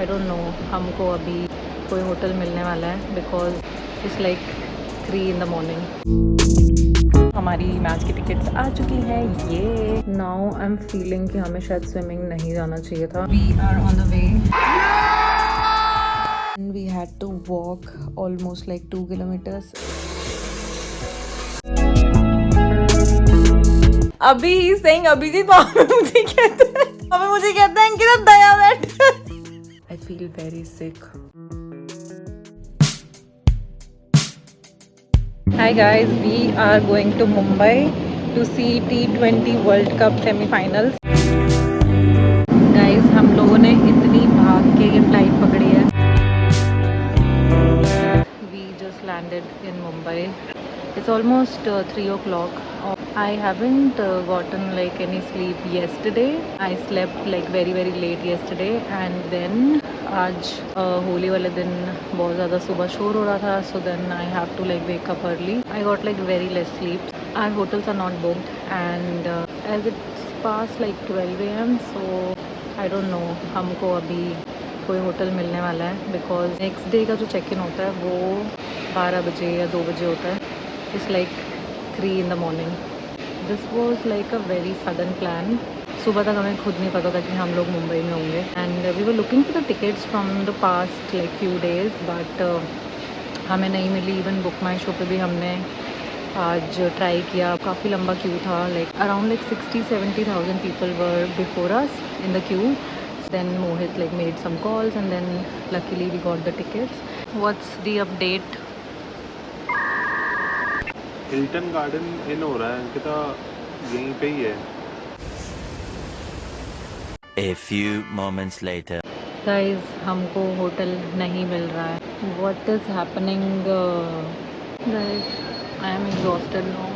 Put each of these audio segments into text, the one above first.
I don't know हमको अभी कोई होटल मिलने वाला है because it's like 3 in the morning। हमारी मैच की टिकट्स आ चुकी हैं। ये नाउ आई एम फीलिंग कि हमें शायद स्विमिंग नहीं जाना चाहिए था। We are on the way and we had to walk almost like 2 kilometers। अभी ही सेइंग अभिजीत मुझे कहते हैं कि दया बैठ। I feel very sick. Hi guys, we are going to Mumbai to see T20 World Cup semi-finals. Guys, हम लोगों ने इतनी भाग के ये फ्लाइट पकड़ी है। We just landed in Mumbai. It's almost 3 o'clock. I haven't gotten like any sleep yesterday. I slept like very late yesterday and then आज होली वाले दिन बहुत ज़्यादा सुबह शोर हो रहा था, so then I have to like wake up early. I got like very less sleep. Our hotels are not booked and as it's past like 12 AM, so I don't know हमको अभी कोई होटल मिलने वाला है because next day का जो check in होता है वो 12 बजे या 2 बजे होता है। It's like 3 in the morning। This was like a very sudden plan. सुबह तक हमें खुद नहीं पता था कि हम लोग मुंबई में होंगे and we were looking for the tickets from the past like few days but हमें नहीं मिली। इवन बुक माई शो पे भी हमने आज ट्राई किया। काफ़ी लंबा क्यू था, like around like 60-70,000 people were before us in the queue. Then Mohit like made some calls and then luckily we got the tickets. What's the update? Hilton Garden Inn हो रहा है अंकिता, यहीं पे ही है। A few moments later. Guys हमको hotel नहीं मिल रहा है। What is happening? Guys I am exhausted now.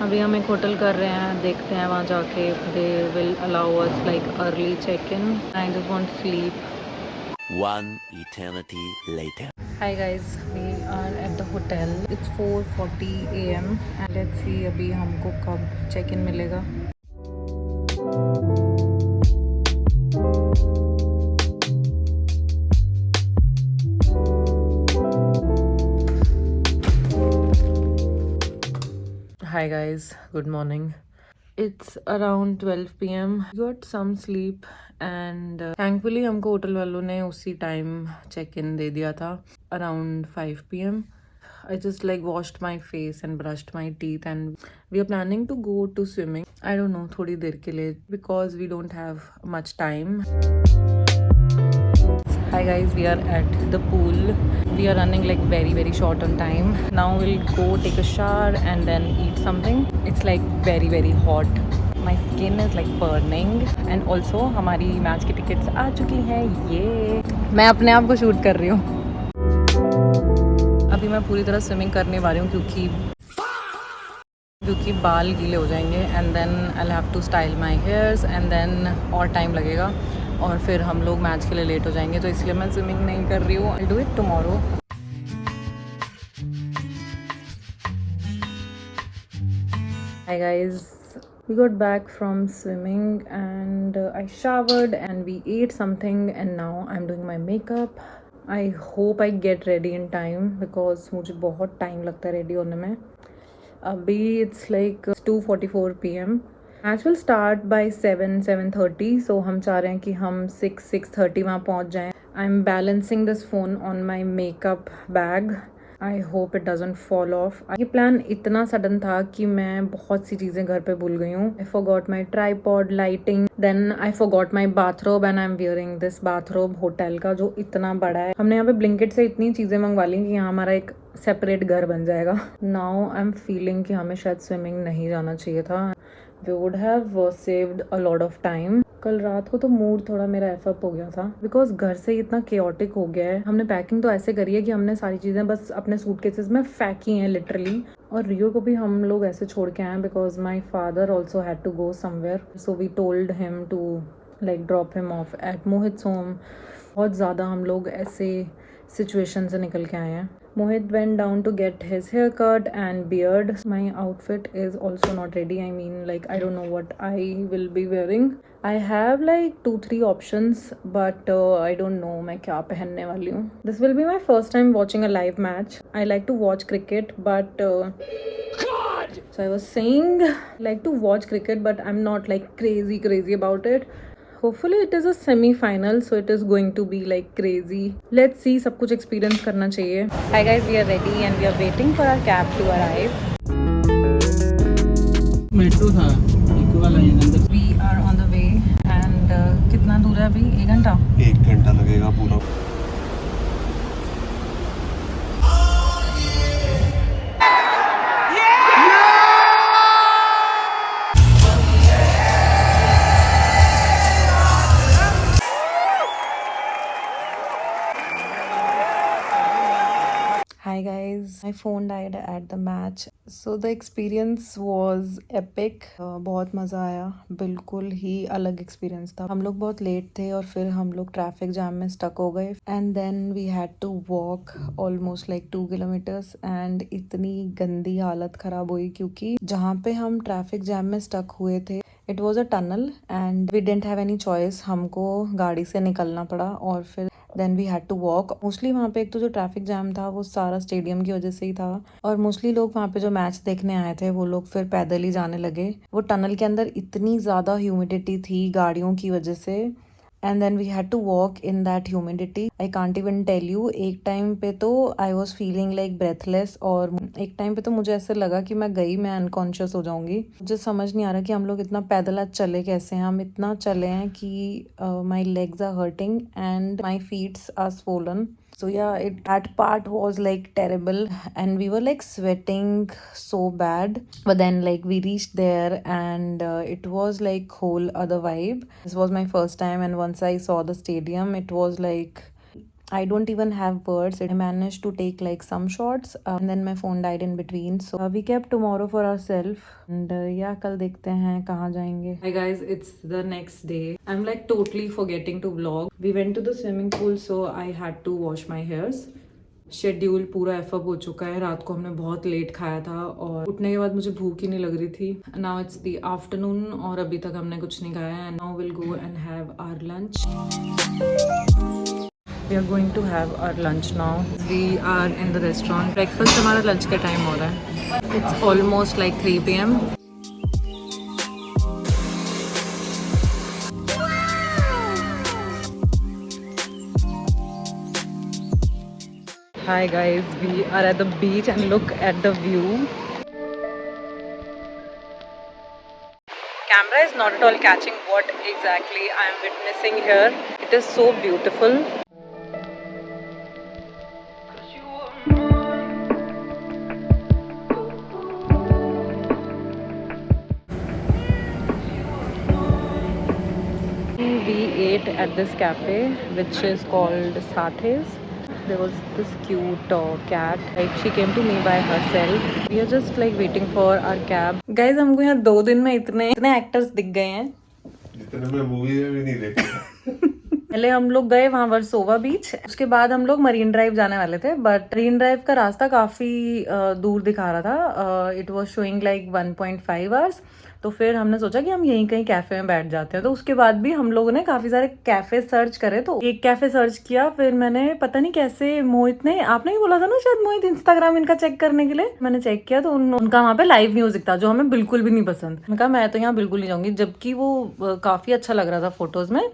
अभी हम एक होटल कर रहे हैं, देखते हैं वहाँ जाके they will allow us like early check in. I just want sleep. One eternity later. Hi guys, we are at the hotel. It's 4:40 AM and let's see अभी हमको कब चेक इन मिलेगा। Hi guys, good morning. It's around 12 PM. Got some sleep and thankfully हमको hotel वालों ने उसी time check in दे दिया था around 5 PM. I just like washed my face and brushed my teeth and we are planning to go to swimming. I don't know, थोड़ी देर के लिए because we don't have much time. Hi guys, we are at the pool. We are running like very short on time. Now we'll go take a shower and then eat something. It's like very hot. My skin is like burning and also हमारी match की tickets आ चुकी हैं। ये मैं अपने आप को shoot कर रही हूँ। अभी मैं पूरी तरह स्विमिंग करने वाली हूँ क्योंकि बाल गीले हो जाएंगे and then I have to style my hairs and then और टाइम लगेगा और फिर हम लोग मैच के लिए लेट हो जाएंगे, तो इसलिए मैं स्विमिंग नहीं कर रही हूँ। I do it tomorrow. Hi guys, we got back from swimming and I showered and we ate something and now I'm doing my makeup. I hope I get ready in time because मुझे बहुत time लगता है ready होने में। अभी it's like 2:44 PM. Match will start by 7-7:30, सो हम चाह रहे हैं कि हम 6-6:30 वहाँ पहुँच जाएं। I am balancing this phone on my makeup bag. I hope it doesn't fall of. ये प्लान इतना सडन था कि मैं बहुत सी चीज़ें घर पे भूल गई हूँ। I forgot my tripod, lighting, then I forgot my bathrobe and I am wearing this bathrobe hotel का जो इतना बड़ा है। हमने यहाँ पे ब्लिंकिट से इतनी चीज़ें मंगवा ली कि यहाँ हमारा एक सेपरेट घर बन जाएगा। नाउ आई एम फीलिंग कि हमें शायद स्विमिंग नहीं जाना चाहिए था। We would have saved a lot of time. कल रात को तो मूड थोड़ा मेरा एफ अप हो गया था बिकॉज घर से इतना केओटिक हो गया है। हमने पैकिंग तो ऐसे करी है कि हमने सारी चीज़ें बस अपने सूटकेसेस में फेंकी हैं लिटरली, और रियो को भी हम लोग ऐसे छोड़ के आए हैं because my father also had to go somewhere, so we told him to like drop him off at Mohit's home बहुत ज़्यादा हम लोग ऐसे सिचुएशन से निकल के आए हैं. Mohit went down to get his haircut and beard. My outfit is also not ready. I mean, like, I don't know what I will be wearing. I have like 2-3 options, but I don't know मैं क्या पहनने वाली हूँ. This will be my first time watching a live match. I like to watch cricket, but so I was saying, I like to watch cricket, but I'm not like crazy about it. Hopefully it is a semi-final, so it is going to be like crazy. Let's see, सब कुछ experience करना चाहिए. Hi guys, we are ready and we are waiting for our cab to arrive. Metro था एक वाला अंदर. We are on the way and कितना दूर है अभी? 1 घंटा. 1 घंटा लगेगा पूरा. Hi guys, my phone died at the match. So the experience was epic. बहुत मज़ा आया. बिल्कुल ही अलग एक्सपीरियंस था. हम लोग बहुत लेट थे और फिर हम लोग ट्रैफिक जाम में स्टक हो गए. And then we had to walk almost like 2 kilometres. एंड इतनी गंदी हालत ख़राब हुई क्योंकि जहाँ पे हम ट्रैफिक जैम में स्टक हुए थे it was a tunnel and we didn't have any choice. हमको गाड़ी से निकलना पड़ा और फिर then we had to walk. Mostly वहाँ पे एक तो जो ट्रैफिक जैम था वो सारा स्टेडियम की वजह से ही था और मोस्टली लोग वहाँ पे जो मैच देखने आए थे वो लोग फिर पैदल ही जाने लगे. वो टनल के अंदर इतनी ज़्यादा ह्यूमिडिटी थी गाड़ियों की वजह से and then we had to walk in that humidity. I can't even tell you. एक टाइम पे तो I was feeling like breathless और एक टाइम पे तो मुझे ऐसे लगा कि मैं अनकॉन्शियस हो जाऊंगी. मुझे समझ नहीं आ रहा कि हम लोग इतना पैदल आज चले कैसे हैं. हम इतना चले हैं कि my legs are hurting and my feets are swollen. So yeah, that part was like terrible and we were like sweating so bad. But then like we reached there and it was like whole other vibe. This was my first time and once I saw the stadium, it was like I don't even have words. I managed to take like some shots and then my phone died in between. So we kept tomorrow for ourselves and yeah, कल देखते हैं कहाँ जाएंगे. Hi guys, it's the next day. I'm like totally forgetting to vlog. We went to the swimming pool so I had to wash my hairs. Schedule पूरा एफअप हो चुका है. रात को हमने बहुत लेट खाया था और उठने के बाद मुझे भूख ही नहीं लग रही थी. नाउ इट्स द आफ्टरनून और अभी तक हमने कुछ नहीं खाया है. Now will go and have our lunch. We are going to have our lunch now. We are in the restaurant. Breakfast हमारा lunch का time हो रहा है. It's almost like 3 p.m. Hi guys, we are at the beach and look at the view. Camera is not at all catching what exactly I am witnessing here. It is so beautiful. We ate at this cafe which is called Sathes. There was this cute cat. Like she came to me by herself. We are just like waiting for our cab. Guys, हमको यहाँ 2 दिन में इतने actors दिख गए हैं इतने में मूवी में भी नहीं देखे. पहले हम लोग गए वहाँ वर्सोवा बीच. उसके बाद हम लोग मरीन ड्राइव जाने वाले थे बट मरीन ड्राइव का रास्ता काफ़ी दूर दिखा रहा था. It was showing like 1.5 hours. तो फिर हमने सोचा कि हम यहीं कहीं कैफे में बैठ जाते हैं. तो उसके बाद भी हम लोगों ने काफ़ी सारे कैफे सर्च करे. तो एक कैफे सर्च किया. फिर मैंने पता नहीं कैसे मोहित ने, आपने ही बोला था ना शायद मोहित, इंस्टाग्राम इनका चेक करने के लिए. मैंने चेक किया तो उनका वहाँ पे लाइव म्यूजिक था जो हमें बिल्कुल भी नहीं पसंद. मैंने कहा मैं तो यहाँ बिल्कुल नहीं जाऊँगी, जबकि वो काफ़ी अच्छा लग रहा था फोटोज में.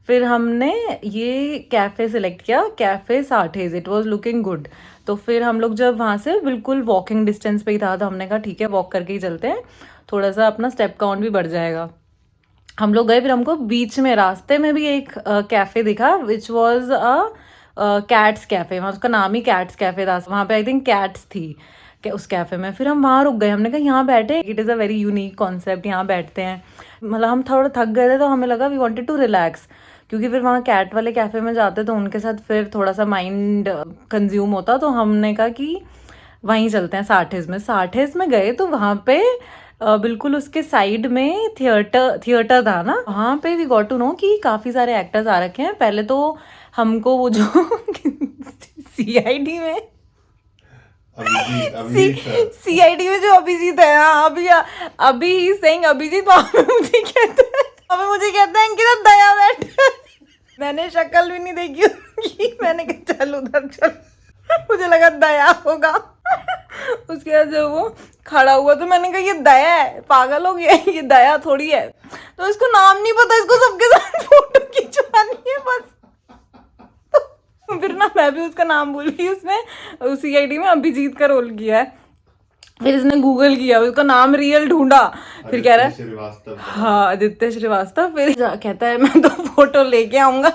फिर हमने ये कैफ़े सेलेक्ट किया, कैफ़े साठेज. It was looking good. तो फिर हम लोग जब वहाँ से बिल्कुल वॉकिंग डिस्टेंस पे ही था तो हमने कहा ठीक है वॉक करके ही चलते हैं, थोड़ा सा अपना स्टेप काउंट भी बढ़ जाएगा. हम लोग गए. फिर हमको बीच में रास्ते में भी एक कैफ़े दिखा which was a cats cafe. वहाँ उसका नाम ही कैट्स कैफ़े था. वहाँ पे आई थिंक कैट्स थी उस कैफ़े में. फिर हम वहाँ रुक गए. हमने कहा यहाँ बैठे. It is a very unique concept. यहाँ बैठते हैं. मतलब हम थोड़ा थक गए थे तो हमें लगा वी वांटेड टू रिलैक्स, क्योंकि फिर वहाँ कैट वाले कैफ़े में जाते तो उनके साथ फिर थोड़ा सा माइंड कंज्यूम होता. तो हमने कहा कि वहीं चलते हैं साठेज में. साठेज में गए तो वहाँ पे बिल्कुल उसके साइड में थिएटर था ना, वहाँ पे वी गॉट टू नो कि काफी सारे एक्टर्स आ रखे हैं। पहले तो हमको वो जो सीआईडी में सीआईडी में जो अभिजीत है, हाँ अभी सेइंग अभिजीत, मुझे कहते हैं अंकिता दया बैठ। मैंने शक्ल भी नहीं देखी उसकी, मैंने कहा चल उधर चल, मुझे लगा दया होगा। उसके बाद जब वो खड़ा हुआ तो मैंने कहा ये दया है, पागल हो गया, ये दया थोड़ी है। तो इसको नाम नहीं पता, इसको सबके साथ फोटो खिंचवानी है बस। तो फिर ना मैं भी उसका नाम भूल गई, उसने सीआईडी में अभिजीत का रोल किया है। फिर इसने गूगल किया, उसका नाम रियल ढूंढा, फिर कह रहा है हाँ आदित्य श्रीवास्तव। फिर कहता है मैं तो फोटो लेके आऊंगा।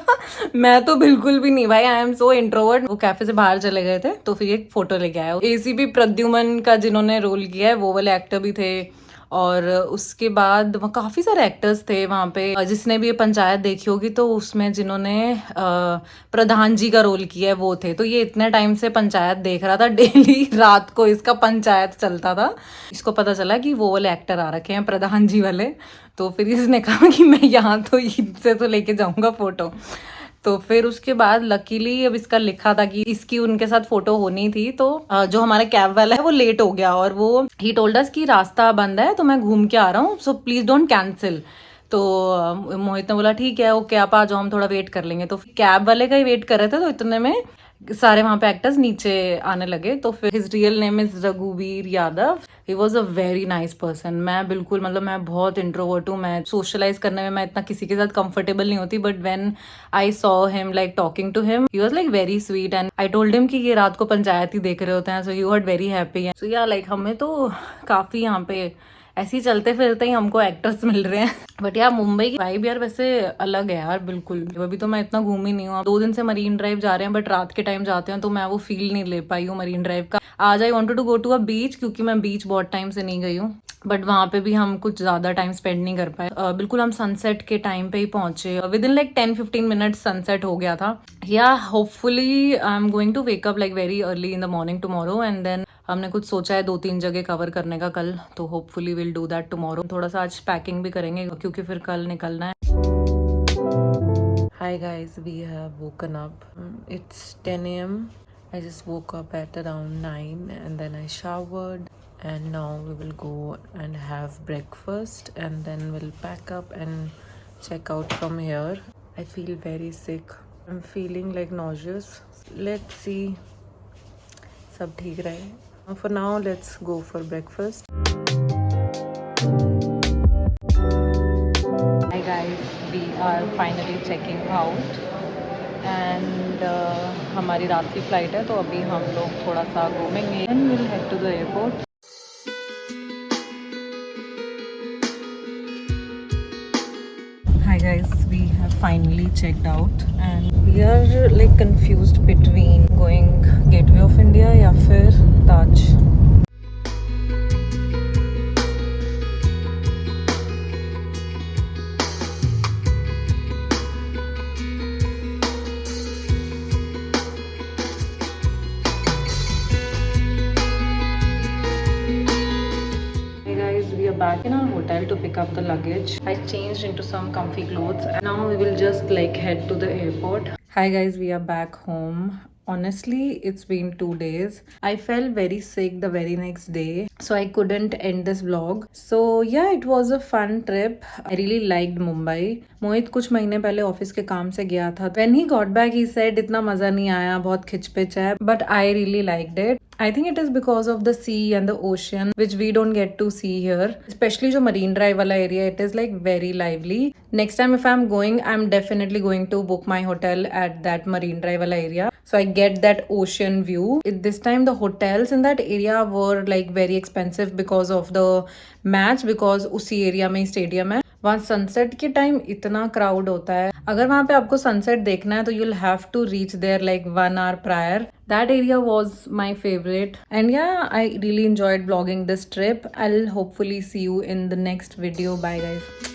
मैं तो बिल्कुल भी नहीं भाई, आई एम सो इंट्रोवर्ट। वो कैफे से बाहर चले गए थे तो फिर एक फोटो लेके आया। एसीपी प्रद्युमन का जिन्होंने रोल किया है वो वाले एक्टर भी थे, और उसके बाद वहाँ काफ़ी सारे एक्टर्स थे वहाँ पे। जिसने भी ये पंचायत देखी होगी तो उसमें जिन्होंने प्रधान जी का रोल किया है वो थे। तो ये इतने टाइम से पंचायत देख रहा था, डेली रात को इसका पंचायत चलता था। इसको पता चला कि वो वाले एक्टर आ रखे हैं प्रधान जी वाले, तो फिर इसने कहा कि मैं यहाँ तो इससे तो लेके जाऊँगा फ़ोटो। तो फिर उसके बाद लकीली अब इसका लिखा था कि इसकी उनके साथ फोटो होनी थी, तो जो हमारा कैब वाला है वो लेट हो गया, और वो ही टोल्ड अस कि रास्ता बंद है तो मैं घूम के आ रहा हूँ, सो प्लीज डोंट कैंसिल। तो मोहित ने बोला ठीक है ओके आप आ जाओ, हम थोड़ा वेट कर लेंगे। तो कैब वाले का ही वेट कर रहे थे, तो इतने में सारे वहाँ पे एक्टर्स नीचे आने लगे। तो फिर हिज रियल नेम इज रघुवीर Yadav. He was a very nice person. मैं बिल्कुल मतलब मैं बहुत इंट्रोवर्ट हूँ, मैं सोशलाइज करने में मैं इतना किसी के साथ कंफर्टेबल नहीं होती, but when I saw him like talking to him he was like very sweet, and I told him कि ये रात को पंचायत ही देख रहे होते हैं, so you are very happy. So yeah like हमें तो काफ़ी यहाँ पे ऐसे ही चलते फिरते ही हमको एक्टर्स मिल रहे हैं। बट यार मुंबई की वाइब यार वैसे अलग है यार बिल्कुल। अभी तो मैं इतना घूमी नहीं हूँ, 2 दिन से मरीन ड्राइव जा रहे हैं, बट रात के टाइम जाते हैं तो मैं वो फील नहीं ले पाई हूँ मरीन ड्राइव का। आज I wanted to go to a beach, क्योंकि मैं बीच बहुत टाइम से नहीं गई हूँ, बट वहाँ पे भी हम कुछ ज़्यादा टाइम स्पेंड नहीं कर पाए। बिल्कुल हम सनसेट के टाइम पे ही पहुंचे, within like 10-15 minute sunset हो गया था। या hopefully I am going to wake up like very early in the morning tomorrow, and then हमने कुछ सोचा है 2-3 जगह कवर करने का कल, तो hopefully will do that tomorrow. थोड़ा सा आज पैकिंग भी करेंगे क्योंकि फिर कल निकलना है। Hi guys, we have woken up. It's 10 a.m. I just woke up at around 9 and then I showered, and now we will go and have breakfast and then we'll pack up and check out from here. I feel very sick. I'm feeling like nauseous. Let's see. सब ठीक रहे. For now, let's go for breakfast. Hi guys, we are finally checking out and हमारी रात की flight है, तो अभी हम लोग थोड़ा सा घूमेंगे and we'll head to the airport. Hi guys, we have finally checked out and we are like confused between going Gateway of India या फिर Taj. Back in our hotel to pick up the luggage. I changed into some comfy clothes and now we will just like head to the airport. Hi guys, we are back home. Honestly, it's been 2 days. I felt very sick the very next day, so I couldn't end this vlog. So yeah, it was a fun trip. I really liked Mumbai. मोहित कुछ महीने पहले office के काम से गया था. When he got back, he said इतना मजा नहीं आया, बहुत खिचपिच है. But I really liked it. I think it is because of the sea and the ocean, which we don't get to see here. Especially जो Marine Drive वाला area, it is like very lively. Next time if I'm going, I'm definitely going to book my hotel at that Marine Drive वाला area, so I get that ocean view. This time the hotels in that area were like very expensive because of the match, because उसी area में stadium है. वहाँ sunset के time इतना crowd होता है. अगर वहाँ पे आपको सनसेट देखना है तो you'll have to reach there like 1 hour prior. That area was my favorite, and yeah, I really enjoyed vlogging this trip. I'll hopefully see you in the next video. Bye guys.